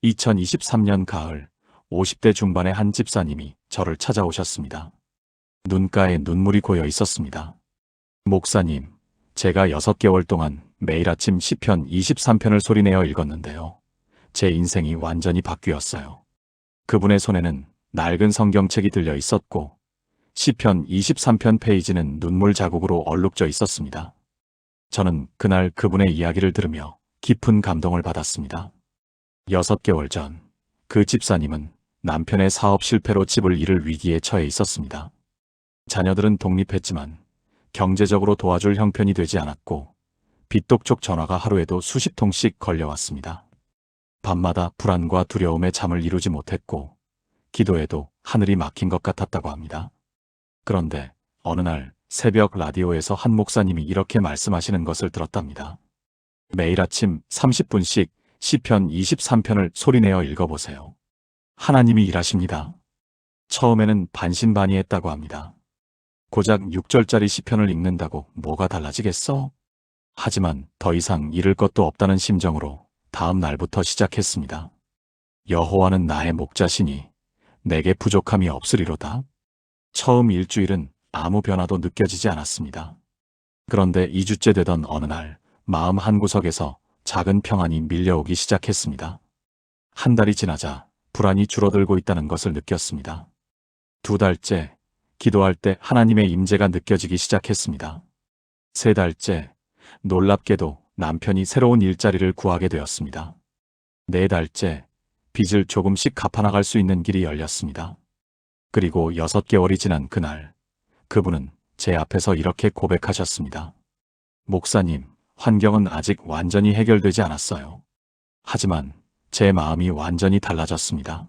2023년 가을 50대 중반의 한 집사님이 저를 찾아오셨습니다. 눈가에 눈물이 고여 있었습니다. 목사님, 제가 6개월 동안 매일 아침 시편 23편을 소리내어 읽었는데요. 제 인생이 완전히 바뀌었어요. 그분의 손에는 낡은 성경책이 들려 있었고 시편 23편 페이지는 눈물 자국으로 얼룩져 있었습니다. 저는 그날 그분의 이야기를 들으며 깊은 감동을 받았습니다. 6개월 전 그 집사님은 남편의 사업 실패로 집을 잃을 위기에 처해 있었습니다. 자녀들은 독립했지만 경제적으로 도와줄 형편이 되지 않았고 빚독촉 전화가 하루에도 수십 통씩 걸려왔습니다. 밤마다 불안과 두려움에 잠을 이루지 못했고 기도해도 하늘이 막힌 것 같았다고 합니다. 그런데 어느 날 새벽 라디오에서 한 목사님이 이렇게 말씀하시는 것을 들었답니다. 매일 아침 30분씩 시편 23편을 소리내어 읽어보세요. 하나님이 일하십니다. 처음에는 반신반의했다고 합니다. 고작 6절짜리 시편을 읽는다고 뭐가 달라지겠어? 하지만 더 이상 잃을 것도 없다는 심정으로 다음 날부터 시작했습니다. 여호와는 나의 목자시니 내게 부족함이 없으리로다. 처음 일주일은 아무 변화도 느껴지지 않았습니다. 그런데 2주째 되던 어느 날 마음 한구석에서 작은 평안이 밀려오기 시작했습니다. 한 달이 지나자 불안이 줄어들고 있다는 것을 느꼈습니다. 2달째 기도할 때 하나님의 임재가 느껴지기 시작했습니다. 3달째 놀랍게도 남편이 새로운 일자리를 구하게 되었습니다. 4달째 빚을 조금씩 갚아나갈 수 있는 길이 열렸습니다. 그리고 6개월이 지난 그날 그분은 제 앞에서 이렇게 고백하셨습니다. 목사님, 환경은 아직 완전히 해결되지 않았어요. 하지만 제 마음이 완전히 달라졌습니다.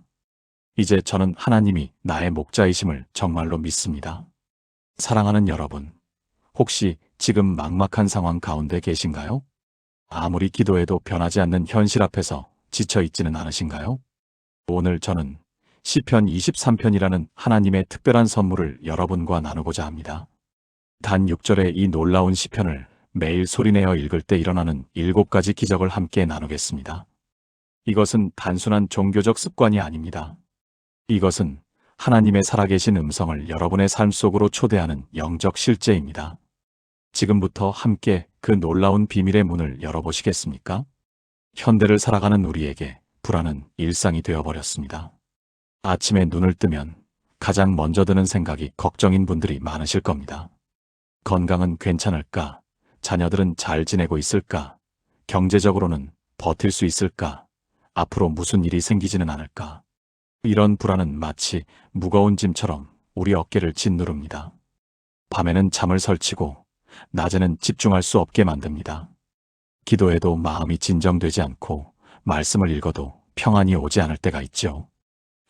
이제 저는 하나님이 나의 목자이심을 정말로 믿습니다. 사랑하는 여러분, 혹시 지금 막막한 상황 가운데 계신가요? 아무리 기도해도 변하지 않는 현실 앞에서 지쳐 있지는 않으신가요? 오늘 저는 시편 23편이라는 하나님의 특별한 선물을 여러분과 나누고자 합니다. 단 6절의 이 놀라운 시편을 매일 소리내어 읽을 때 일어나는 7가지 기적을 함께 나누겠습니다. 이것은 단순한 종교적 습관이 아닙니다. 이것은 하나님의 살아계신 음성을 여러분의 삶 속으로 초대하는 영적 실제입니다. 지금부터 함께 그 놀라운 비밀의 문을 열어보시겠습니까? 현대를 살아가는 우리에게 불안은 일상이 되어버렸습니다. 아침에 눈을 뜨면 가장 먼저 드는 생각이 걱정인 분들이 많으실 겁니다. 건강은 괜찮을까? 자녀들은 잘 지내고 있을까? 경제적으로는 버틸 수 있을까? 앞으로 무슨 일이 생기지는 않을까? 이런 불안은 마치 무거운 짐처럼 우리 어깨를 짓누릅니다. 밤에는 잠을 설치고 낮에는 집중할 수 없게 만듭니다. 기도해도 마음이 진정되지 않고 말씀을 읽어도 평안이 오지 않을 때가 있죠.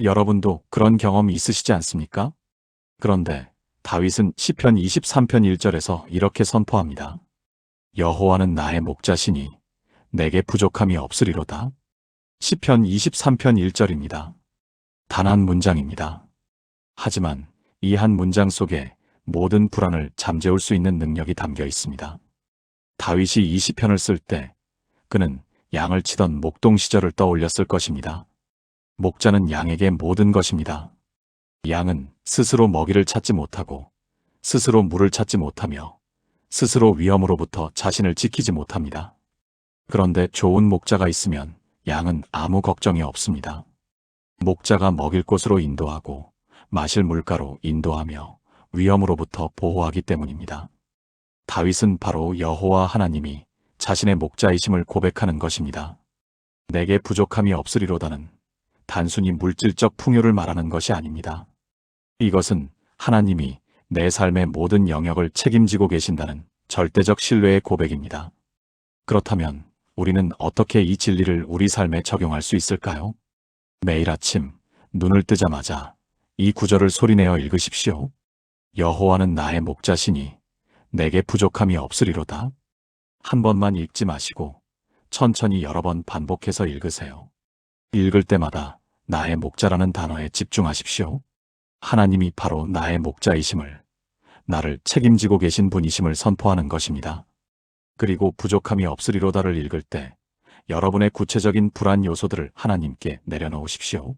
여러분도 그런 경험이 있으시지 않습니까? 그런데 다윗은 시편 23편 1절에서 이렇게 선포합니다. 여호와는 나의 목자시니 내게 부족함이 없으리로다. 시편 23편 1절입니다. 단 한 문장입니다. 하지만 이 한 문장 속에 모든 불안을 잠재울 수 있는 능력이 담겨 있습니다. 다윗이 이 시편을 쓸 때 그는 양을 치던 목동 시절을 떠올렸을 것입니다. 목자는 양에게 모든 것입니다. 양은 스스로 먹이를 찾지 못하고 스스로 물을 찾지 못하며 스스로 위험으로부터 자신을 지키지 못합니다. 그런데 좋은 목자가 있으면 양은 아무 걱정이 없습니다. 목자가 먹일 곳으로 인도하고 마실 물가로 인도하며 위험으로부터 보호하기 때문입니다. 다윗은 바로 여호와 하나님이 자신의 목자이심을 고백하는 것입니다. 내게 부족함이 없으리로다는 단순히 물질적 풍요를 말하는 것이 아닙니다. 이것은 하나님이 내 삶의 모든 영역을 책임지고 계신다는 절대적 신뢰의 고백입니다. 그렇다면 우리는 어떻게 이 진리를 우리 삶에 적용할 수 있을까요? 매일 아침 눈을 뜨자마자 이 구절을 소리내어 읽으십시오. 여호와는 나의 목자시니 내게 부족함이 없으리로다. 한 번만 읽지 마시고 천천히 여러 번 반복해서 읽으세요. 읽을 때마다 나의 목자라는 단어에 집중하십시오. 하나님이 바로 나의 목자이심을, 나를 책임지고 계신 분이심을 선포하는 것입니다. 그리고 부족함이 없으리로다를 읽을 때 여러분의 구체적인 불안 요소들을 하나님께 내려놓으십시오.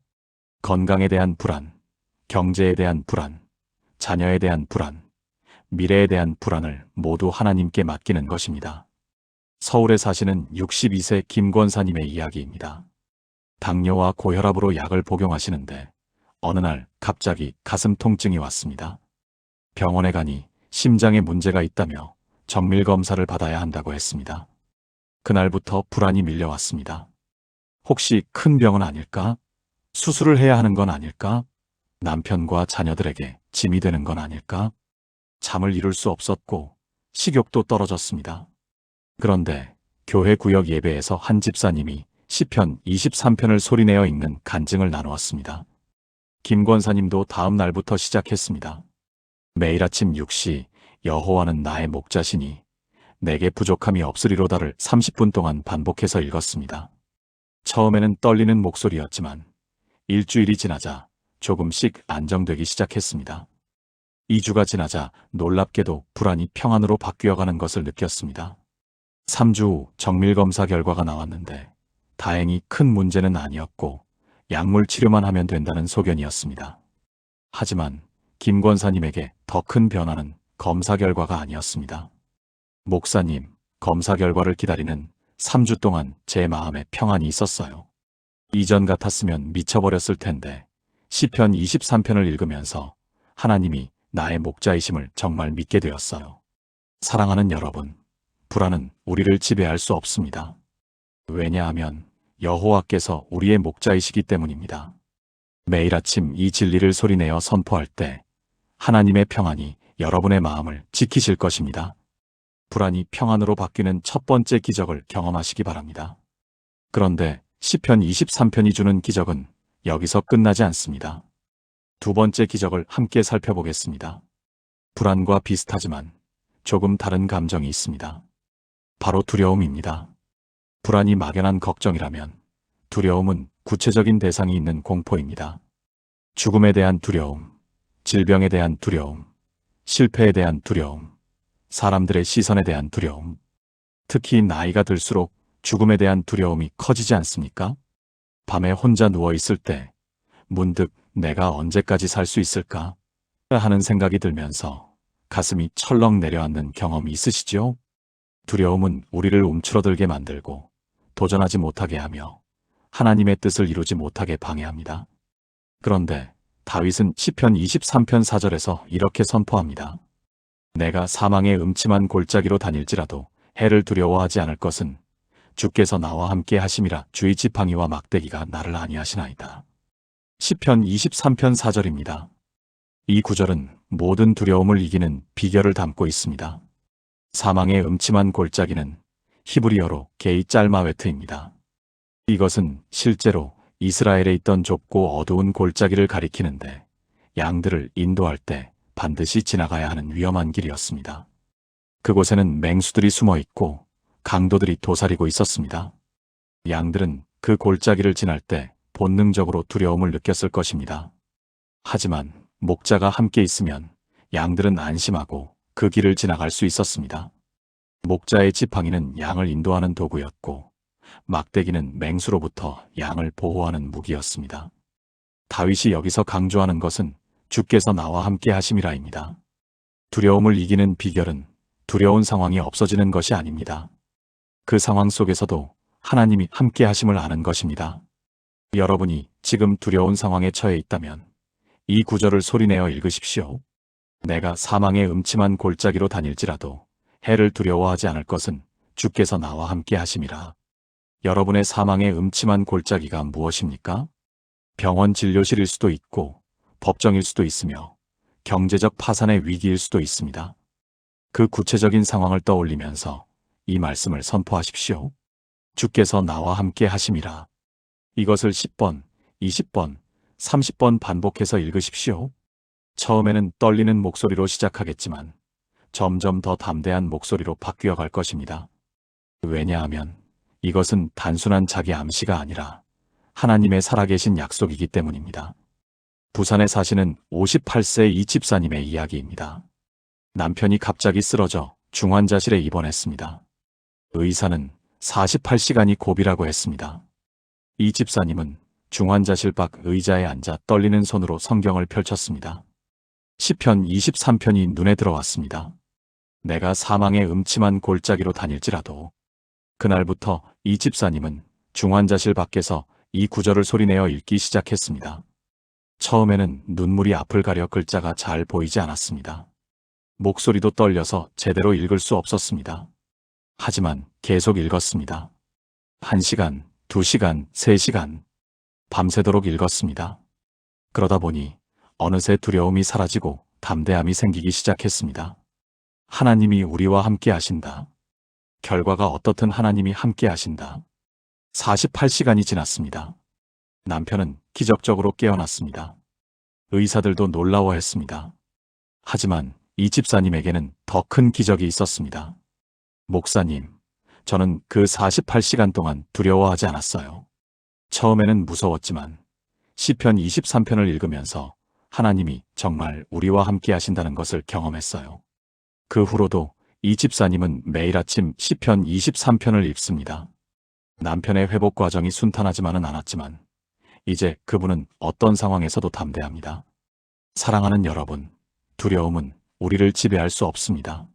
건강에 대한 불안, 경제에 대한 불안, 자녀에 대한 불안, 미래에 대한 불안을 모두 하나님께 맡기는 것입니다. 서울에 사시는 62세 김권사님의 이야기입니다. 당뇨와 고혈압으로 약을 복용하시는데 어느 날 갑자기 가슴 통증이 왔습니다. 병원에 가니 심장에 문제가 있다며 정밀 검사를 받아야 한다고 했습니다. 그날부터 불안이 밀려왔습니다. 혹시 큰 병은 아닐까? 수술을 해야 하는 건 아닐까? 남편과 자녀들에게 짐이 되는 건 아닐까? 잠을 이룰 수 없었고 식욕도 떨어졌습니다. 그런데 교회 구역 예배에서 한 집사님이 시편 23편을 소리내어 읽는 간증을 나누었습니다. 김 권사님도 다음 날부터 시작했습니다. 매일 아침 6시 여호와는 나의 목자시니 내게 부족함이 없으리로다를 30분 동안 반복해서 읽었습니다. 처음에는 떨리는 목소리였지만 일주일이 지나자 조금씩 안정되기 시작했습니다. 2주가 지나자 놀랍게도 불안이 평안으로 바뀌어가는 것을 느꼈습니다. 3주 후 정밀검사 결과가 나왔는데 다행히 큰 문제는 아니었고 약물 치료만 하면 된다는 소견이었습니다. 하지만 김 권사님에게 더 큰 변화는 검사 결과가 아니었습니다. 목사님, 검사 결과를 기다리는 3주 동안 제 마음에 평안이 있었어요. 이전 같았으면 미쳐버렸을 텐데 시편 23편을 읽으면서 하나님이 나의 목자이심을 정말 믿게 되었어요. 사랑하는 여러분, 불안은 우리를 지배할 수 없습니다. 왜냐하면 여호와께서 우리의 목자이시기 때문입니다. 매일 아침 이 진리를 소리내어 선포할 때 하나님의 평안이 여러분의 마음을 지키실 것입니다. 불안이 평안으로 바뀌는 첫 번째 기적을 경험하시기 바랍니다. 그런데 시편 23편이 주는 기적은 여기서 끝나지 않습니다. 두 번째 기적을 함께 살펴보겠습니다. 불안과 비슷하지만 조금 다른 감정이 있습니다. 바로 두려움입니다. 불안이 막연한 걱정이라면 두려움은 구체적인 대상이 있는 공포입니다. 죽음에 대한 두려움, 질병에 대한 두려움, 실패에 대한 두려움, 사람들의 시선에 대한 두려움, 특히 나이가 들수록 죽음에 대한 두려움이 커지지 않습니까? 밤에 혼자 누워있을 때 문득 내가 언제까지 살 수 있을까 하는 생각이 들면서 가슴이 철렁 내려앉는 경험이 있으시죠? 두려움은 우리를 움츠러들게 만들고 도전하지 못하게 하며 하나님의 뜻을 이루지 못하게 방해합니다. 그런데 다윗은 시편 23편 4절에서 이렇게 선포합니다. 내가 사망의 음침한 골짜기로 다닐지라도 해를 두려워하지 않을 것은 주께서 나와 함께 하심이라. 주의 지팡이와 막대기가 나를 안위하시나이다. 시편 23편 4절입니다. 이 구절은 모든 두려움을 이기는 비결을 담고 있습니다. 사망의 음침한 골짜기는 히브리어로 게이 짤마웨트입니다. 이것은 실제로 이스라엘에 있던 좁고 어두운 골짜기를 가리키는데 양들을 인도할 때 반드시 지나가야 하는 위험한 길이었습니다. 그곳에는 맹수들이 숨어 있고 강도들이 도사리고 있었습니다. 양들은 그 골짜기를 지날 때 본능적으로 두려움을 느꼈을 것입니다. 하지만 목자가 함께 있으면 양들은 안심하고 그 길을 지나갈 수 있었습니다. 목자의 지팡이는 양을 인도하는 도구였고 막대기는 맹수로부터 양을 보호하는 무기였습니다. 다윗이 여기서 강조하는 것은 주께서 나와 함께 하심이라입니다. 두려움을 이기는 비결은 두려운 상황이 없어지는 것이 아닙니다. 그 상황 속에서도 하나님이 함께 하심을 아는 것입니다. 여러분이 지금 두려운 상황에 처해 있다면 이 구절을 소리내어 읽으십시오. 내가 사망의 음침한 골짜기로 다닐지라도 해를 두려워하지 않을 것은 주께서 나와 함께 하심이라. 여러분의 사망의 음침한 골짜기가 무엇입니까? 병원 진료실일 수도 있고 법정일 수도 있으며 경제적 파산의 위기일 수도 있습니다. 그 구체적인 상황을 떠올리면서 이 말씀을 선포하십시오. 주께서 나와 함께 하심이라. 이것을 10번, 20번, 30번 반복해서 읽으십시오. 처음에는 떨리는 목소리로 시작하겠지만 점점 더 담대한 목소리로 바뀌어 갈 것입니다. 왜냐하면 이것은 단순한 자기 암시가 아니라 하나님의 살아계신 약속이기 때문입니다. 부산에 사시는 58세 이 집사님의 이야기입니다. 남편이 갑자기 쓰러져 중환자실에 입원했습니다. 의사는 48시간이 고비라고 했습니다. 이 집사님은 중환자실 밖 의자에 앉아 떨리는 손으로 성경을 펼쳤습니다. 시편 23편이 눈에 들어왔습니다. 내가 사망의 음침한 골짜기로 다닐지라도. 그날부터 이 집사님은 중환자실 밖에서 이 구절을 소리내어 읽기 시작했습니다. 처음에는 눈물이 앞을 가려 글자가 잘 보이지 않았습니다. 목소리도 떨려서 제대로 읽을 수 없었습니다. 하지만 계속 읽었습니다. 1시간, 2시간, 3시간. 밤새도록 읽었습니다. 그러다 보니 어느새 두려움이 사라지고 담대함이 생기기 시작했습니다. 하나님이 우리와 함께 하신다. 결과가 어떻든 하나님이 함께 하신다. 48시간이 지났습니다. 남편은 기적적으로 깨어났습니다. 의사들도 놀라워했습니다. 하지만 이 집사님에게는 더 큰 기적이 있었습니다. 목사님, 저는 그 48시간 동안 두려워하지 않았어요. 처음에는 무서웠지만 시편 23편을 읽으면서 하나님이 정말 우리와 함께 하신다는 것을 경험했어요. 그 후로도 이 집사님은 매일 아침 시편 23편을 읽습니다. 남편의 회복 과정이 순탄하지만은 않았지만 이제 그분은 어떤 상황에서도 담대합니다. 사랑하는 여러분, 두려움은 우리를 지배할 수 없습니다.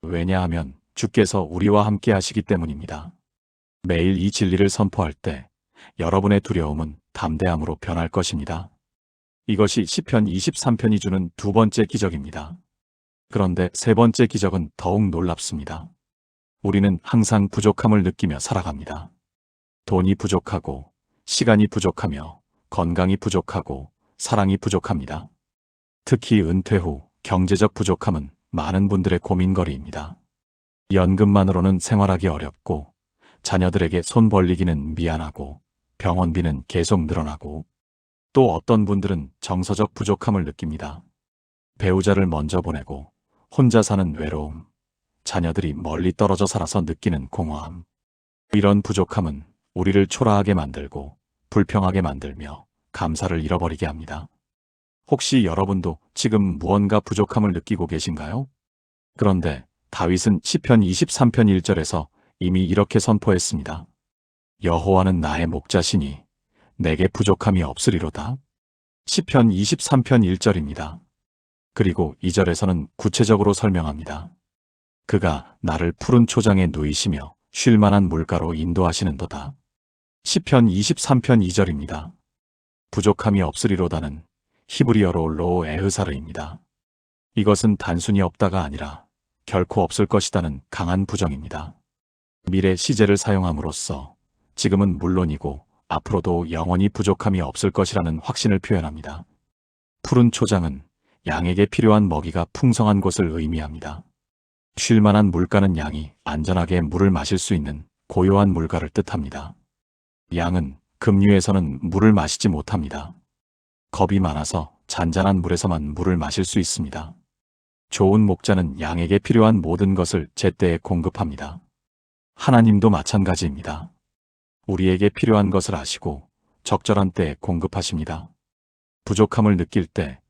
왜냐하면 주께서 우리와 함께 하시기 때문입니다. 매일 이 진리를 선포할 때 여러분의 두려움은 담대함으로 변할 것입니다. 이것이 시편 23편이 주는 두 번째 기적입니다. 그런데 세 번째 기적은 더욱 놀랍습니다. 우리는 항상 부족함을 느끼며 살아갑니다. 돈이 부족하고, 시간이 부족하며, 건강이 부족하고, 사랑이 부족합니다. 특히 은퇴 후 경제적 부족함은 많은 분들의 고민거리입니다. 연금만으로는 생활하기 어렵고, 자녀들에게 손 벌리기는 미안하고, 병원비는 계속 늘어나고, 또 어떤 분들은 정서적 부족함을 느낍니다. 배우자를 먼저 보내고, 혼자 사는 외로움, 자녀들이 멀리 떨어져 살아서 느끼는 공허함. 이런 부족함은 우리를 초라하게 만들고 불평하게 만들며 감사를 잃어버리게 합니다. 혹시 여러분도 지금 무언가 부족함을 느끼고 계신가요? 그런데 다윗은 시편 23편 1절에서 이미 이렇게 선포했습니다. 여호와는 나의 목자시니 내게 부족함이 없으리로다. 시편 23편 1절입니다. 그리고 2절에서는 구체적으로 설명합니다. 그가 나를 푸른 초장에 누이시며 쉴 만한 물가로 인도하시는도다. 시편 23편 2절입니다. 부족함이 없으리로다는 히브리어로 로 에흐사르입니다. 이것은 단순히 없다가 아니라 결코 없을 것이다는 강한 부정입니다. 미래 시제를 사용함으로써 지금은 물론이고 앞으로도 영원히 부족함이 없을 것이라는 확신을 표현합니다. 푸른 초장은 양에게 필요한 먹이가 풍성한 곳을 의미합니다. 쉴 만한 물가는 양이 안전하게 물을 마실 수 있는 고요한 물가를 뜻합니다. 양은 급류에서는 물을 마시지 못합니다. 겁이 많아서 잔잔한 물에서만 물을 마실 수 있습니다. 좋은 목자는 양에게 필요한 모든 것을 제때에 공급합니다. 하나님도 마찬가지입니다. 우리에게 필요한 것을 아시고 적절한 때에 공급하십니다. 부족함을 느낄 때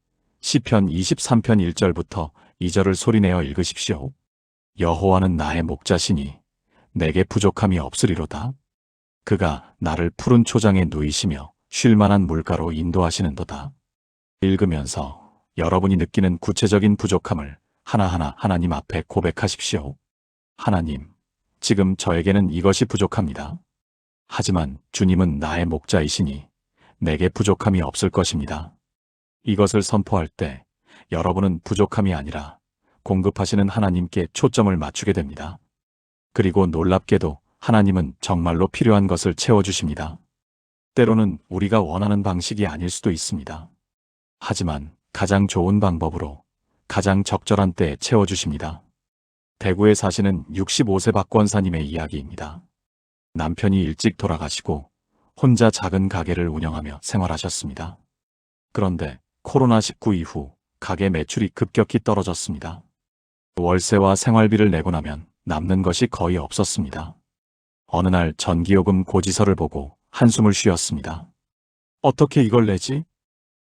시편 23편 1절부터 2절을 소리내어 읽으십시오. 여호와는 나의 목자시니 내게 부족함이 없으리로다. 그가 나를 푸른 초장에 누이시며 쉴 만한 물가로 인도하시는도다. 읽으면서 여러분이 느끼는 구체적인 부족함을 하나하나 하나님 앞에 고백하십시오. 하나님, 지금 저에게는 이것이 부족합니다. 하지만 주님은 나의 목자이시니 내게 부족함이 없을 것입니다. 이것을 선포할 때 여러분은 부족함이 아니라 공급하시는 하나님께 초점을 맞추게 됩니다. 그리고 놀랍게도 하나님은 정말로 필요한 것을 채워주십니다. 때로는 우리가 원하는 방식이 아닐 수도 있습니다. 하지만 가장 좋은 방법으로 가장 적절한 때에 채워주십니다. 대구에 사시는 65세 박권사님의 이야기입니다. 남편이 일찍 돌아가시고 혼자 작은 가게를 운영하며 생활하셨습니다. 그런데 코로나19 이후 가게 매출이 급격히 떨어졌습니다. 월세와 생활비를 내고 나면 남는 것이 거의 없었습니다. 어느 날 전기요금 고지서를 보고 한숨을 쉬었습니다. 어떻게 이걸 내지?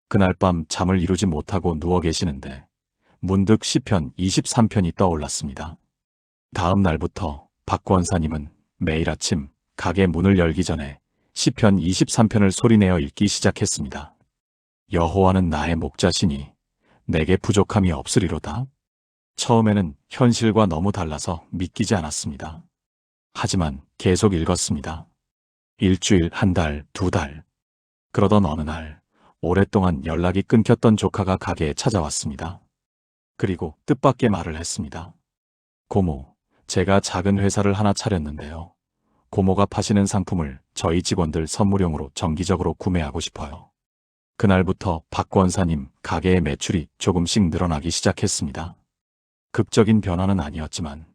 그날 밤 잠을 이루지 못하고 누워 계시는데 문득 시편 23편이 떠올랐습니다. 다음 날부터 박 권사님은 매일 아침 가게 문을 열기 전에 시편 23편을 소리내어 읽기 시작했습니다. 여호와는 나의 목자시니 내게 부족함이 없으리로다. 처음에는 현실과 너무 달라서 믿기지 않았습니다. 하지만 계속 읽었습니다. 일주일, 한 달, 두 달. 그러던 어느 날 오랫동안 연락이 끊겼던 조카가 가게에 찾아왔습니다. 그리고 뜻밖의 말을 했습니다. 고모, 제가 작은 회사를 하나 차렸는데요. 고모가 파시는 상품을 저희 직원들 선물용으로 정기적으로 구매하고 싶어요. 그날부터 박 권사님 가게의 매출이 조금씩 늘어나기 시작했습니다. 극적인 변화는 아니었지만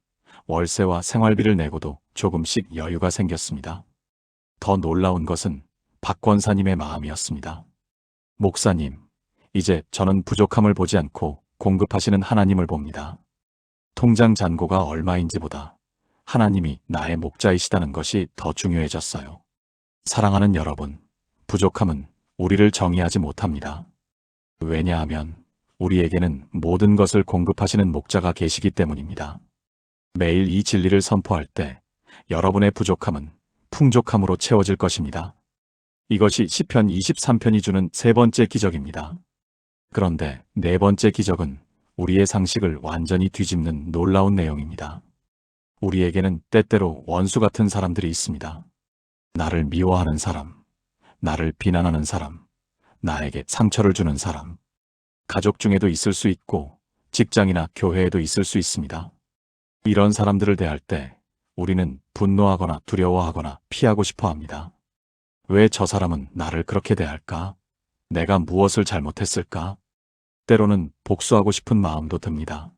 월세와 생활비를 내고도 조금씩 여유가 생겼습니다. 더 놀라운 것은 박 권사님의 마음이었습니다. 목사님, 이제 저는 부족함을 보지 않고 공급하시는 하나님을 봅니다. 통장 잔고가 얼마인지보다 하나님이 나의 목자이시다는 것이 더 중요해졌어요. 사랑하는 여러분, 부족함은 우리를 정의하지 못합니다. 왜냐하면 우리에게는 모든 것을 공급하시는 목자가 계시기 때문입니다. 매일 이 진리를 선포할 때 여러분의 부족함은 풍족함으로 채워질 것입니다. 이것이 시편 23편이 주는 세 번째 기적입니다. 그런데 네 번째 기적은 우리의 상식을 완전히 뒤집는 놀라운 내용입니다. 우리에게는 때때로 원수 같은 사람들이 있습니다. 나를 미워하는 사람, 나를 비난하는 사람, 나에게 상처를 주는 사람. 가족 중에도 있을 수 있고 직장이나 교회에도 있을 수 있습니다. 이런 사람들을 대할 때 우리는 분노하거나 두려워하거나 피하고 싶어 합니다. 왜 저 사람은 나를 그렇게 대할까? 내가 무엇을 잘못했을까? 때로는 복수하고 싶은 마음도 듭니다.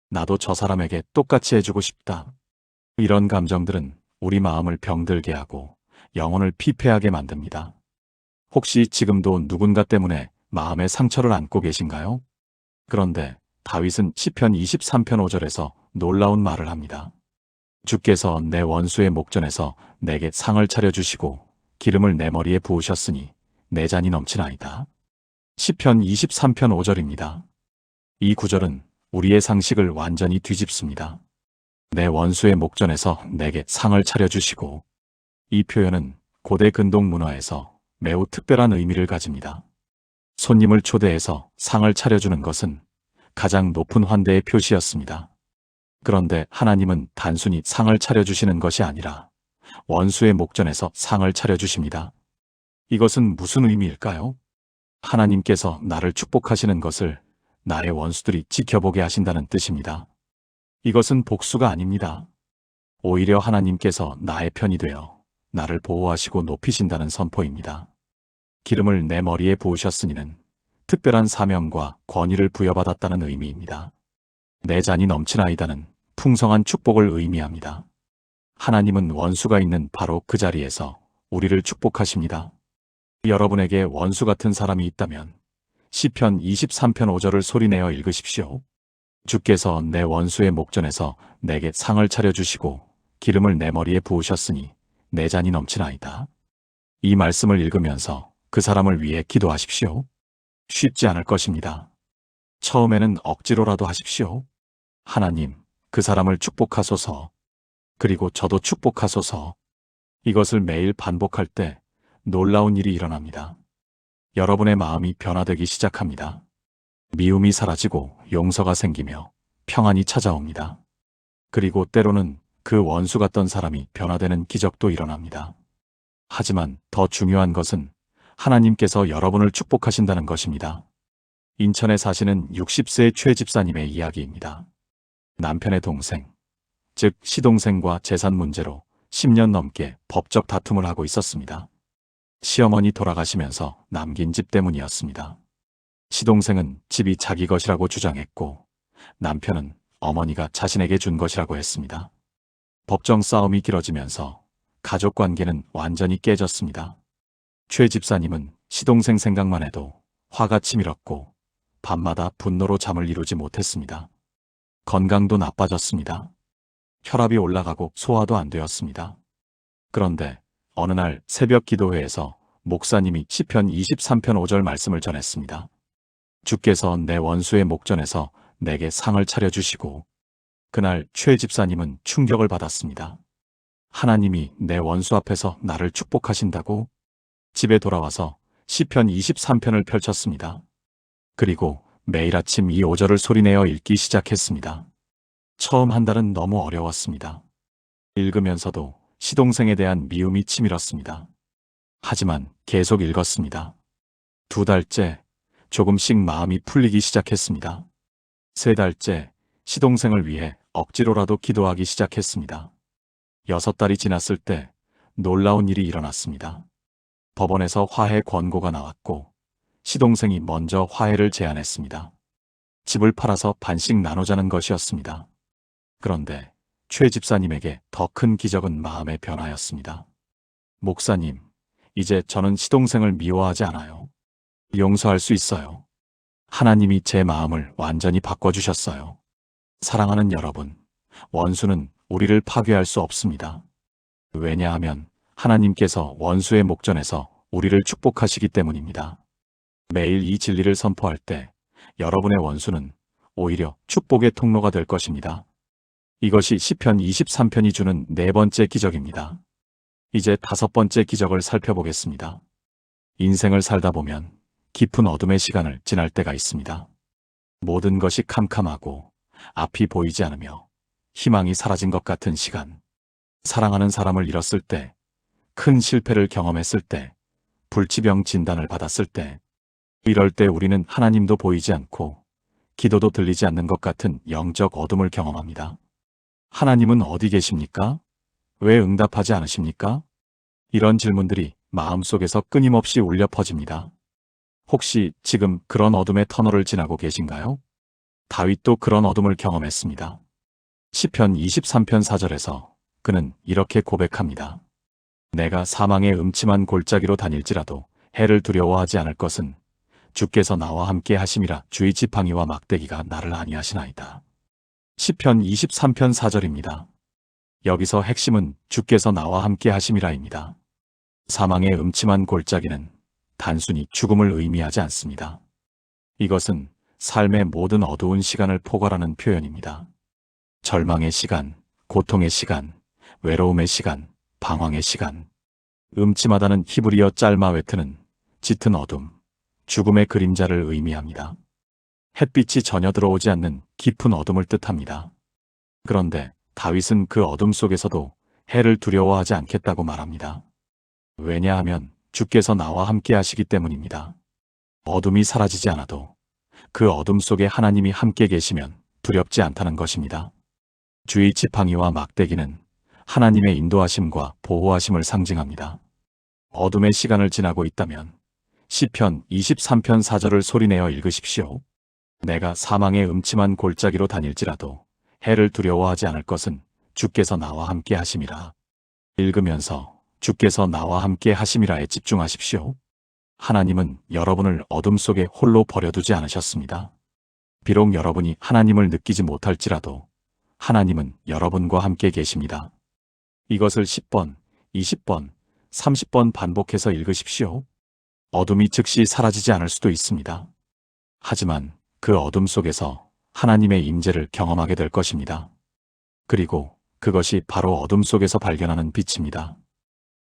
나도 저 사람에게 똑같이 해주고 싶다. 이런 감정들은 우리 마음을 병들게 하고 영혼을 피폐하게 만듭니다. 혹시 지금도 누군가 때문에 마음의 상처를 안고 계신가요? 그런데 다윗은 시편 23편 5절에서 놀라운 말을 합니다. 주께서 내 원수의 목전에서 내게 상을 차려주시고 기름을 내 머리에 부으셨으니 내 잔이 넘치나이다. 시편 23편 5절입니다. 이 구절은 우리의 상식을 완전히 뒤집습니다. 내 원수의 목전에서 내게 상을 차려주시고, 이 표현은 고대 근동 문화에서 매우 특별한 의미를 가집니다. 손님을 초대해서 상을 차려주는 것은 가장 높은 환대의 표시였습니다. 그런데 하나님은 단순히 상을 차려주시는 것이 아니라 원수의 목전에서 상을 차려주십니다. 이것은 무슨 의미일까요? 하나님께서 나를 축복하시는 것을 나의 원수들이 지켜보게 하신다는 뜻입니다. 이것은 복수가 아닙니다. 오히려 하나님께서 나의 편이 되어 나를 보호하시고 높이신다는 선포입니다. 기름을 내 머리에 부으셨으니는 특별한 사명과 권위를 부여받았다는 의미입니다. 내 잔이 넘치나이다는 풍성한 축복을 의미합니다. 하나님은 원수가 있는 바로 그 자리에서 우리를 축복하십니다. 여러분에게 원수 같은 사람이 있다면 시편 23편 5절을 소리내어 읽으십시오. 주께서 내 원수의 목전에서 내게 상을 차려주시고 기름을 내 머리에 부으셨으니 내 잔이 넘치나이다. 이 말씀을 읽으면서 그 사람을 위해 기도하십시오. 쉽지 않을 것입니다. 처음에는 억지로라도 하십시오. 하나님, 그 사람을 축복하소서. 그리고 저도 축복하소서. 이것을 매일 반복할 때 놀라운 일이 일어납니다. 여러분의 마음이 변화되기 시작합니다. 미움이 사라지고 용서가 생기며 평안이 찾아옵니다. 그리고 때로는 그 원수 같던 사람이 변화되는 기적도 일어납니다. 하지만 더 중요한 것은 하나님께서 여러분을 축복하신다는 것입니다. 인천에 사시는 60세 최 집사님의 이야기입니다. 남편의 동생, 즉 시동생과 재산 문제로 10년 넘게 법적 다툼을 하고 있었습니다. 시어머니 돌아가시면서 남긴 집 때문이었습니다. 시동생은 집이 자기 것이라고 주장했고 남편은 어머니가 자신에게 준 것이라고 했습니다. 법정 싸움이 길어지면서 가족 관계는 완전히 깨졌습니다. 최 집사님은 시동생 생각만 해도 화가 치밀었고 밤마다 분노로 잠을 이루지 못했습니다. 건강도 나빠졌습니다. 혈압이 올라가고 소화도 안 되었습니다. 그런데 어느 날 새벽 기도회에서 목사님이 시편 23편 5절 말씀을 전했습니다. 주께서 내 원수의 목전에서 내게 상을 차려주시고, 그날 최 집사님은 충격을 받았습니다. 하나님이 내 원수 앞에서 나를 축복하신다고? 집에 돌아와서 시편 23편을 펼쳤습니다. 그리고 매일 아침 이 5절을 소리내어 읽기 시작했습니다. 처음 한 달은 너무 어려웠습니다. 읽으면서도 시동생에 대한 미움이 치밀었습니다. 하지만 계속 읽었습니다. 2달째 조금씩 마음이 풀리기 시작했습니다. 3달째 시동생을 위해 억지로라도 기도하기 시작했습니다. 6달이 지났을 때 놀라운 일이 일어났습니다. 법원에서 화해 권고가 나왔고 시동생이 먼저 화해를 제안했습니다. 집을 팔아서 반씩 나누자는 것이었습니다. 그런데 최 집사님에게 더 큰 기적은 마음의 변화였습니다. 목사님, 이제 저는 시동생을 미워하지 않아요. 용서할 수 있어요. 하나님이 제 마음을 완전히 바꿔주셨어요. 사랑하는 여러분, 원수는 우리를 파괴할 수 없습니다. 왜냐하면 하나님께서 원수의 목전에서 우리를 축복하시기 때문입니다. 매일 이 진리를 선포할 때 여러분의 원수는 오히려 축복의 통로가 될 것입니다. 이것이 시편 23편이 주는 4번째 기적입니다. 이제 5번째 기적을 살펴보겠습니다. 인생을 살다 보면 깊은 어둠의 시간을 지날 때가 있습니다. 모든 것이 캄캄하고 앞이 보이지 않으며 희망이 사라진 것 같은 시간. 사랑하는 사람을 잃었을 때, 큰 실패를 경험했을 때, 불치병 진단을 받았을 때, 이럴 때 우리는 하나님도 보이지 않고 기도도 들리지 않는 것 같은 영적 어둠을 경험합니다. 하나님은 어디 계십니까? 왜 응답하지 않으십니까? 이런 질문들이 마음속에서 끊임없이 울려 퍼집니다. 혹시 지금 그런 어둠의 터널을 지나고 계신가요? 다윗도 그런 어둠을 경험했습니다. 시편 23편 4절에서 그는 이렇게 고백합니다. 내가 사망의 음침한 골짜기로 다닐지라도 해를 두려워하지 않을 것은 주께서 나와 함께 하심이라. 주의 지팡이와 막대기가 나를 안위하시나이다. 시편 23편 4절입니다. 여기서 핵심은 주께서 나와 함께 하심이라입니다. 사망의 음침한 골짜기는 단순히 죽음을 의미하지 않습니다. 이것은 삶의 모든 어두운 시간을 포괄하는 표현입니다. 절망의 시간, 고통의 시간, 외로움의 시간, 방황의 시간. 음침하다는 히브리어 짤마웨트는 짙은 어둠, 죽음의 그림자를 의미합니다. 햇빛이 전혀 들어오지 않는 깊은 어둠을 뜻합니다. 그런데 다윗은 그 어둠 속에서도 해를 두려워하지 않겠다고 말합니다. 왜냐하면 주께서 나와 함께 하시기 때문입니다. 어둠이 사라지지 않아도 그 어둠 속에 하나님이 함께 계시면 두렵지 않다는 것입니다. 주의 지팡이와 막대기는 하나님의 인도하심과 보호하심을 상징합니다. 어둠의 시간을 지나고 있다면 시편 23편 4절을 소리내어 읽으십시오. 내가 사망의 음침한 골짜기로 다닐지라도 해를 두려워하지 않을 것은 주께서 나와 함께 하심이라. 읽으면서 주께서 나와 함께 하심이라에 집중하십시오. 하나님은 여러분을 어둠 속에 홀로 버려두지 않으셨습니다. 비록 여러분이 하나님을 느끼지 못할지라도 하나님은 여러분과 함께 계십니다. 이것을 10번, 20번, 30번 반복해서 읽으십시오. 어둠이 즉시 사라지지 않을 수도 있습니다. 하지만 그 어둠 속에서 하나님의 임재를 경험하게 될 것입니다. 그리고 그것이 바로 어둠 속에서 발견하는 빛입니다.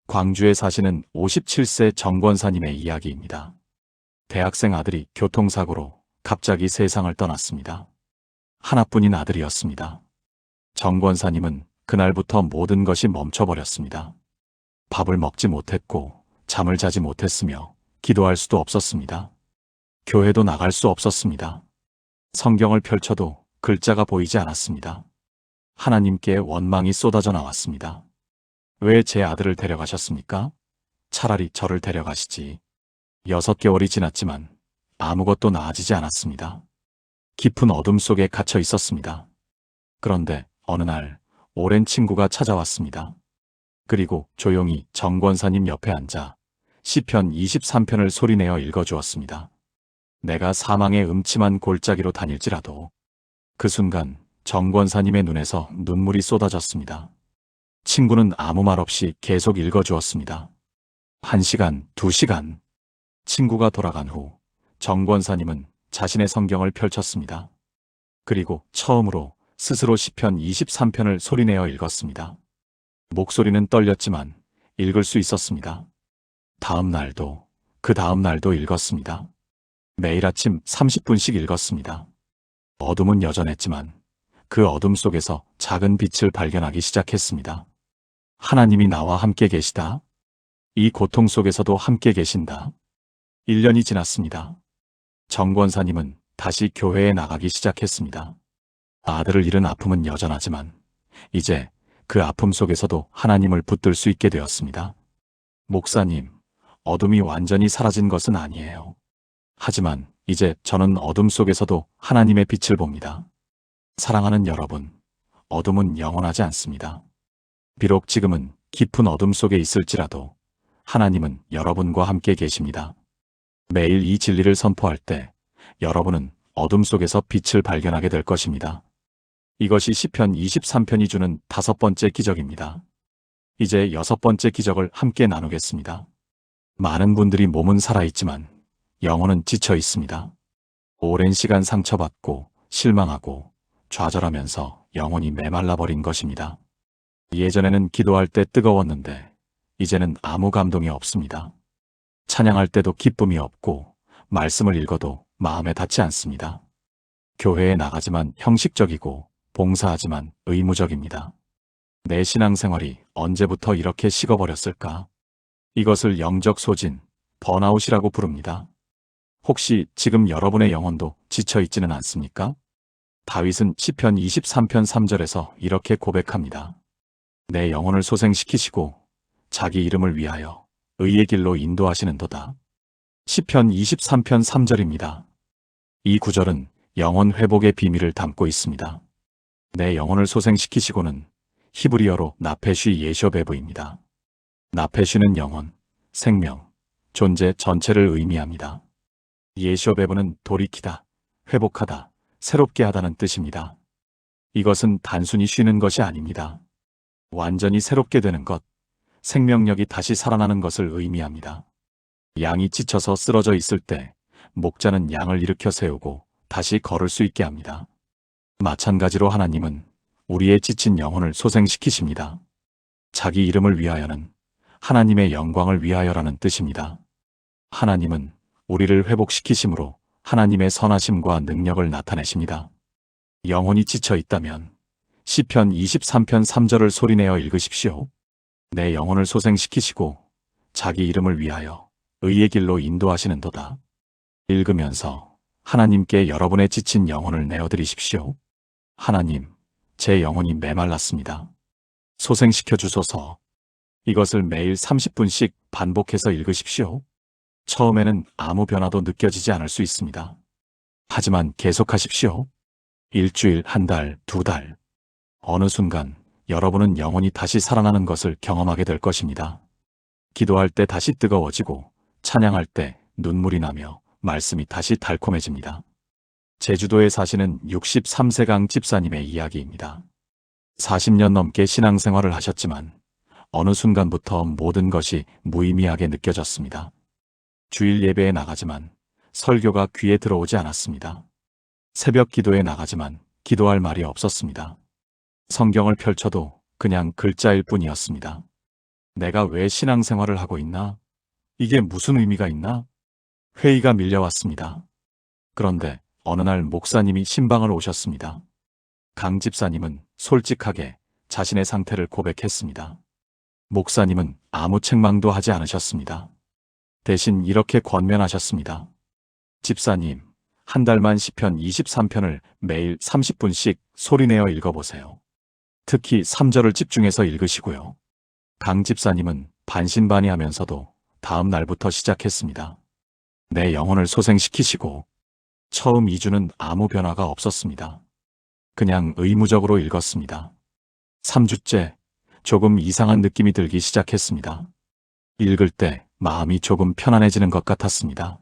광주에 사시는 57세 정권사님의 이야기입니다. 대학생 아들이 교통사고로 갑자기 세상을 떠났습니다. 하나뿐인 아들이었습니다. 정권사님은 그날부터 모든 것이 멈춰버렸습니다. 밥을 먹지 못했고 잠을 자지 못했으며 기도할 수도 없었습니다. 교회도 나갈 수 없었습니다. 성경을 펼쳐도 글자가 보이지 않았습니다. 하나님께 원망이 쏟아져 나왔습니다. 왜 제 아들을 데려가셨습니까? 차라리 저를 데려가시지. 6개월이 지났지만 아무것도 나아지지 않았습니다. 깊은 어둠 속에 갇혀 있었습니다. 그런데 어느 날 오랜 친구가 찾아왔습니다. 그리고 조용히 정권사님 옆에 앉아 시편 23편을 소리내어 읽어주었습니다. 내가 사망의 음침한 골짜기로 다닐지라도. 그 순간 정권사님의 눈에서 눈물이 쏟아졌습니다. 친구는 아무 말 없이 계속 읽어주었습니다. 1시간, 2시간. 친구가 돌아간 후 정권사님은 자신의 성경을 펼쳤습니다. 그리고 처음으로 스스로 시편 23편을 소리내어 읽었습니다. 목소리는 떨렸지만 읽을 수 있었습니다. 다음 날도, 그 다음 날도 읽었습니다. 매일 아침 30분씩 읽었습니다. 어둠은 여전했지만 그 어둠 속에서 작은 빛을 발견하기 시작했습니다. 하나님이 나와 함께 계시다. 이 고통 속에서도 함께 계신다. 1년이 지났습니다. 정 권사님은 다시 교회에 나가기 시작했습니다. 아들을 잃은 아픔은 여전하지만 이제 그 아픔 속에서도 하나님을 붙들 수 있게 되었습니다. 목사님, 어둠이 완전히 사라진 것은 아니에요. 하지만 이제 저는 어둠 속에서도 하나님의 빛을 봅니다. 사랑하는 여러분, 어둠은 영원하지 않습니다. 비록 지금은 깊은 어둠 속에 있을지라도 하나님은 여러분과 함께 계십니다. 매일 이 진리를 선포할 때 여러분은 어둠 속에서 빛을 발견하게 될 것입니다. 이것이 시편 23편이 주는 5번째 기적입니다. 이제 6번째 기적을 함께 나누겠습니다. 많은 분들이 몸은 살아있지만 영혼은 지쳐 있습니다. 오랜 시간 상처받고 실망하고 좌절하면서 영혼이 메말라버린 것입니다. 예전에는 기도할 때 뜨거웠는데 이제는 아무 감동이 없습니다. 찬양할 때도 기쁨이 없고 말씀을 읽어도 마음에 닿지 않습니다. 교회에 나가지만 형식적이고 봉사하지만 의무적입니다. 내 신앙생활이 언제부터 이렇게 식어버렸을까? 이것을 영적 소진, 번아웃이라고 부릅니다. 혹시 지금 여러분의 영혼도 지쳐있지는 않습니까? 다윗은 시편 23편 3절에서 이렇게 고백합니다. 내 영혼을 소생시키시고 자기 이름을 위하여 의의 길로 인도하시는도다. 시편 23편 3절입니다. 이 구절은 영혼 회복의 비밀을 담고 있습니다. 내 영혼을 소생시키시고는 히브리어로 나페쉬 예쇼베브입니다. 나페쉬는 영혼, 생명, 존재 전체를 의미합니다. 예쇼베브는 돌이키다, 회복하다, 새롭게 하다는 뜻입니다. 이것은 단순히 쉬는 것이 아닙니다. 완전히 새롭게 되는 것, 생명력이 다시 살아나는 것을 의미합니다. 양이 지쳐서 쓰러져 있을 때 목자는 양을 일으켜 세우고 다시 걸을 수 있게 합니다. 마찬가지로 하나님은 우리의 지친 영혼을 소생시키십니다. 자기 이름을 위하여는 하나님의 영광을 위하여라는 뜻입니다. 하나님은 우리를 회복시키심으로 하나님의 선하심과 능력을 나타내십니다. 영혼이 지쳐 있다면 시편 23편 3절을 소리내어 읽으십시오. 내 영혼을 소생시키시고 자기 이름을 위하여 의의 길로 인도하시는도다. 읽으면서 하나님께 여러분의 지친 영혼을 내어드리십시오. 하나님, 제 영혼이 메말랐습니다. 소생시켜 주소서. 이것을 매일 30분씩 반복해서 읽으십시오. 처음에는 아무 변화도 느껴지지 않을 수 있습니다. 하지만 계속하십시오. 일주일, 한 달, 2달. 어느 순간 여러분은 영혼이 다시 살아나는 것을 경험하게 될 것입니다. 기도할 때 다시 뜨거워지고 찬양할 때 눈물이 나며 말씀이 다시 달콤해집니다. 제주도에 사시는 63세강 집사님의 이야기입니다. 40년 넘게 신앙생활을 하셨지만 어느 순간부터 모든 것이 무의미하게 느껴졌습니다. 주일 예배에 나가지만 설교가 귀에 들어오지 않았습니다. 새벽 기도에 나가지만 기도할 말이 없었습니다. 성경을 펼쳐도 그냥 글자일 뿐이었습니다. 내가 왜 신앙생활을 하고 있나? 이게 무슨 의미가 있나? 회의가 밀려왔습니다. 그런데 어느 날 목사님이 신방을 오셨습니다. 강 집사님은 솔직하게 자신의 상태를 고백했습니다. 목사님은 아무 책망도 하지 않으셨습니다. 대신 이렇게 권면하셨습니다. 집사님, 한 달만 시편 23편을 매일 30분씩 소리내어 읽어보세요. 특히 3절을 집중해서 읽으시고요. 강 집사님은 반신반의하면서도 다음 날부터 시작했습니다. 내 영혼을 소생시키시고 처음 2주는 아무 변화가 없었습니다. 그냥 의무적으로 읽었습니다. 3주째 조금 이상한 느낌이 들기 시작했습니다. 읽을 때 마음이 조금 편안해지는 것 같았습니다.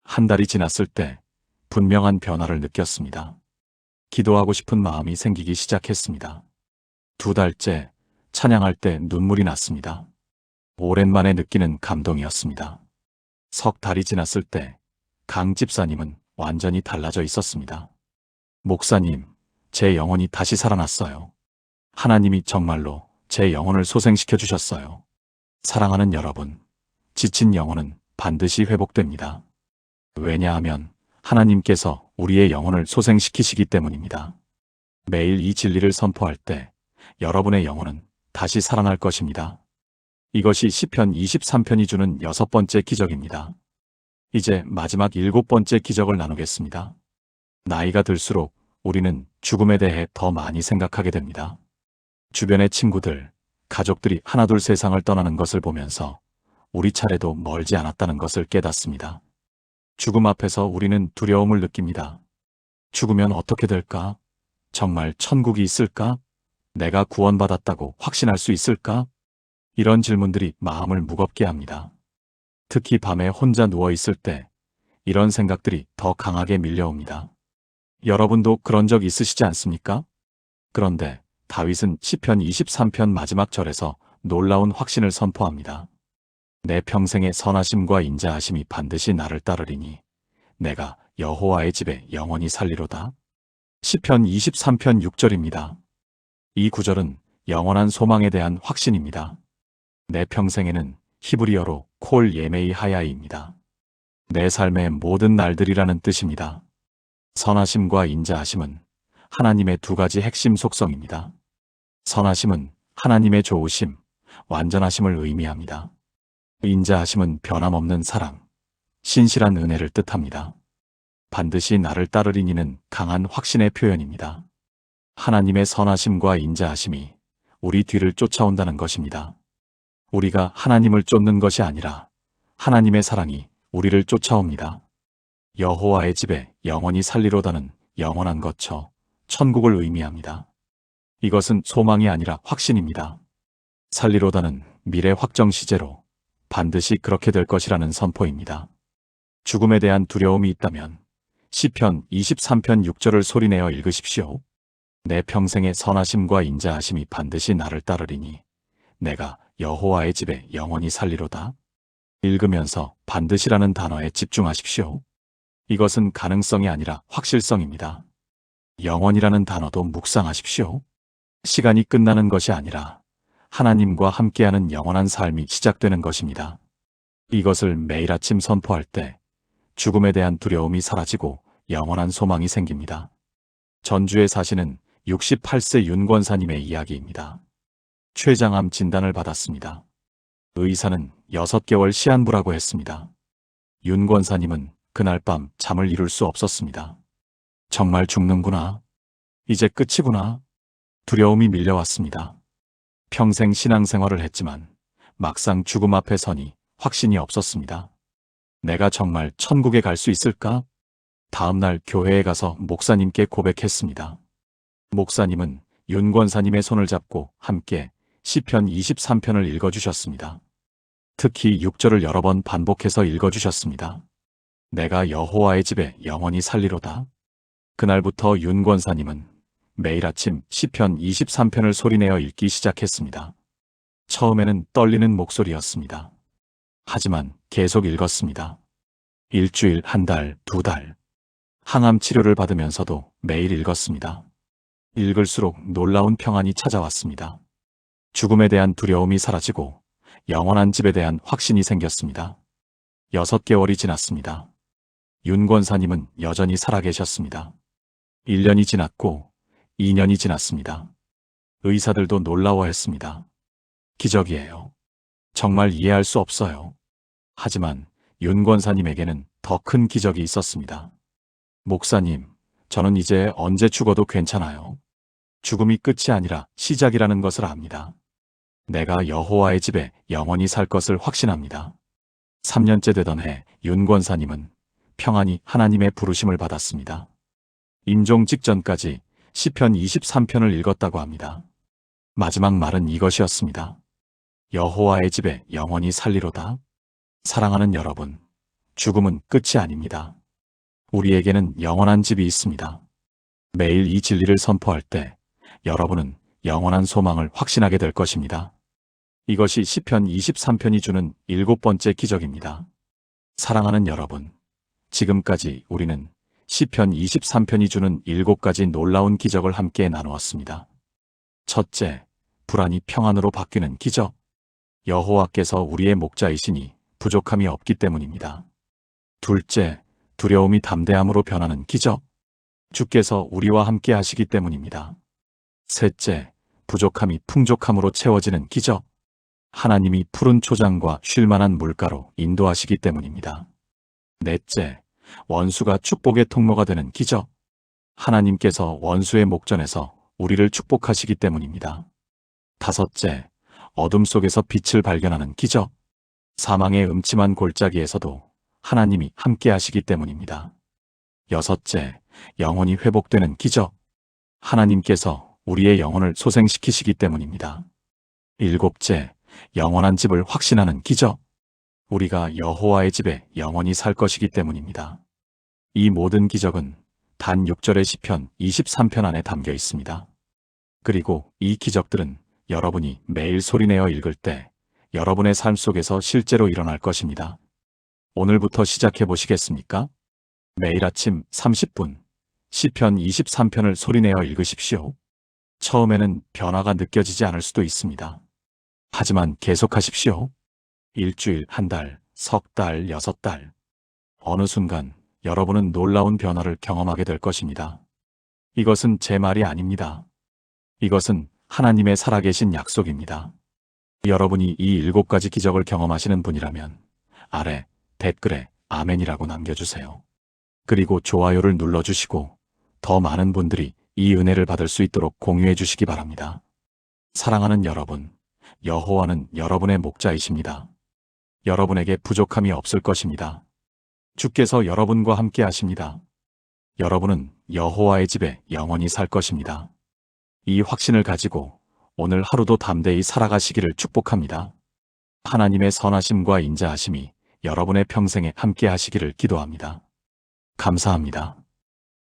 한 달이 지났을 때 분명한 변화를 느꼈습니다. 기도하고 싶은 마음이 생기기 시작했습니다. 2달째 찬양할 때 눈물이 났습니다. 오랜만에 느끼는 감동이었습니다. 3달이 지났을 때 강 집사님은 완전히 달라져 있었습니다. 목사님, 제 영혼이 다시 살아났어요. 하나님이 정말로 제 영혼을 소생시켜 주셨어요. 사랑하는 여러분, 지친 영혼은 반드시 회복됩니다. 왜냐하면 하나님께서 우리의 영혼을 소생시키시기 때문입니다. 매일 이 진리를 선포할 때 여러분의 영혼은 다시 살아날 것입니다. 이것이 시편 23편이 주는 6번째 기적입니다. 이제 마지막 7번째 기적을 나누겠습니다. 나이가 들수록 우리는 죽음에 대해 더 많이 생각하게 됩니다. 주변의 친구들, 가족들이 하나둘 세상을 떠나는 것을 보면서 우리 차례도 멀지 않았다는 것을 깨닫습니다. 죽음 앞에서 우리는 두려움을 느낍니다. 죽으면 어떻게 될까? 정말 천국이 있을까? 내가 구원받았다고 확신할 수 있을까? 이런 질문들이 마음을 무겁게 합니다. 특히 밤에 혼자 누워 있을 때 이런 생각들이 더 강하게 밀려옵니다. 여러분도 그런 적 있으시지 않습니까? 그런데 다윗은 시편 23편 마지막 절에서 놀라운 확신을 선포합니다. 내 평생의 선하심과 인자하심이 반드시 나를 따르리니 내가 여호와의 집에 영원히 살리로다. 시편 23편 6절입니다. 이 구절은 영원한 소망에 대한 확신입니다. 내 평생에는 히브리어로 콜 예메이 하야이입니다. 내 삶의 모든 날들이라는 뜻입니다. 선하심과 인자하심은 하나님의 두 가지 핵심 속성입니다. 선하심은 하나님의 좋으심, 완전하심을 의미합니다. 인자하심은 변함없는 사랑, 신실한 은혜를 뜻합니다. 반드시 나를 따르리니는 강한 확신의 표현입니다. 하나님의 선하심과 인자하심이 우리 뒤를 쫓아온다는 것입니다. 우리가 하나님을 쫓는 것이 아니라 하나님의 사랑이 우리를 쫓아옵니다. 여호와의 집에 영원히 살리로다는 영원한 거처, 천국을 의미합니다. 이것은 소망이 아니라 확신입니다. 살리로다는 미래 확정 시제로 반드시 그렇게 될 것이라는 선포입니다. 죽음에 대한 두려움이 있다면 시편 23편 6절을 소리내어 읽으십시오. 내 평생의 선하심과 인자하심이 반드시 나를 따르리니 내가 여호와의 집에 영원히 살리로다. 읽으면서 반드시라는 단어에 집중하십시오. 이것은 가능성이 아니라 확실성입니다. 영원이라는 단어도 묵상하십시오. 시간이 끝나는 것이 아니라 하나님과 함께하는 영원한 삶이 시작되는 것입니다. 이것을 매일 아침 선포할 때 죽음에 대한 두려움이 사라지고 영원한 소망이 생깁니다. 전주에 사시는 68세 윤 권사님의 이야기입니다. 췌장암 진단을 받았습니다. 의사는 6개월 시한부라고 했습니다. 윤 권사님은 그날 밤 잠을 이룰 수 없었습니다. 정말 죽는구나. 이제 끝이구나. 두려움이 밀려왔습니다. 평생 신앙생활을 했지만 막상 죽음 앞에 서니 확신이 없었습니다. 내가 정말 천국에 갈 수 있을까? 다음 날 교회에 가서 목사님께 고백했습니다. 목사님은 윤 권사님의 손을 잡고 함께 시편 23편을 읽어주셨습니다. 특히 6절을 여러 번 반복해서 읽어주셨습니다. 내가 여호와의 집에 영원히 살리로다. 그날부터 윤 권사님은 매일 아침 시편 23편을 소리내어 읽기 시작했습니다. 처음에는 떨리는 목소리였습니다. 하지만 계속 읽었습니다. 일주일, 한 달, 2달. 항암 치료를 받으면서도 매일 읽었습니다. 읽을수록 놀라운 평안이 찾아왔습니다. 죽음에 대한 두려움이 사라지고 영원한 집에 대한 확신이 생겼습니다. 6개월이 지났습니다. 윤 권사님은 여전히 살아계셨습니다. 1년이 지났고 2년이 지났습니다. 의사들도 놀라워했습니다. 기적이에요. 정말 이해할 수 없어요. 하지만 윤 권사님에게는 더 큰 기적이 있었습니다. 목사님, 저는 이제 언제 죽어도 괜찮아요. 죽음이 끝이 아니라 시작이라는 것을 압니다. 내가 여호와의 집에 영원히 살 것을 확신합니다. 3년째 되던 해 윤 권사님은 평안히 하나님의 부르심을 받았습니다. 임종 직전까지 시편 23편을 읽었다고 합니다. 마지막 말은 이것이었습니다. 여호와의 집에 영원히 살리로다. 사랑하는 여러분, 죽음은 끝이 아닙니다. 우리에게는 영원한 집이 있습니다. 매일 이 진리를 선포할 때 여러분은 영원한 소망을 확신하게 될 것입니다. 이것이 시편 23편이 주는 7번째 기적입니다. 사랑하는 여러분, 지금까지 우리는 시편 23편이 주는 7가지 놀라운 기적을 함께 나누었습니다. 첫째, 불안이 평안으로 바뀌는 기적. 여호와께서 우리의 목자이시니 부족함이 없기 때문입니다. 둘째, 두려움이 담대함으로 변하는 기적. 주께서 우리와 함께 하시기 때문입니다. 셋째, 부족함이 풍족함으로 채워지는 기적. 하나님이 푸른 초장과 쉴만한 물가로 인도하시기 때문입니다. 넷째, 원수가 축복의 통로가 되는 기적. 하나님께서 원수의 목전에서 우리를 축복하시기 때문입니다. 다섯째, 어둠 속에서 빛을 발견하는 기적. 사망의 음침한 골짜기에서도 하나님이 함께 하시기 때문입니다. 여섯째, 영혼이 회복되는 기적. 하나님께서 우리의 영혼을 소생시키시기 때문입니다. 일곱째, 영원한 집을 확신하는 기적. 우리가 여호와의 집에 영원히 살 것이기 때문입니다. 이 모든 기적은 단 6절의 시편 23편 안에 담겨 있습니다. 그리고 이 기적들은 여러분이 매일 소리내어 읽을 때 여러분의 삶 속에서 실제로 일어날 것입니다. 오늘부터 시작해 보시겠습니까? 매일 아침 30분 시편 23편을 소리내어 읽으십시오. 처음에는 변화가 느껴지지 않을 수도 있습니다. 하지만 계속하십시오. 일주일, 한 달, 석 달, 6달. 어느 순간 여러분은 놀라운 변화를 경험하게 될 것입니다. 이것은 제 말이 아닙니다. 이것은 하나님의 살아계신 약속입니다. 여러분이 이 7가지 기적을 경험하시는 분이라면 아래 댓글에 아멘이라고 남겨주세요. 그리고 좋아요를 눌러주시고 더 많은 분들이 이 은혜를 받을 수 있도록 공유해 주시기 바랍니다. 사랑하는 여러분, 여호와는 여러분의 목자이십니다. 여러분에게 부족함이 없을 것입니다. 주께서 여러분과 함께 하십니다. 여러분은 여호와의 집에 영원히 살 것입니다. 이 확신을 가지고 오늘 하루도 담대히 살아가시기를 축복합니다. 하나님의 선하심과 인자하심이 여러분의 평생에 함께 하시기를 기도합니다. 감사합니다.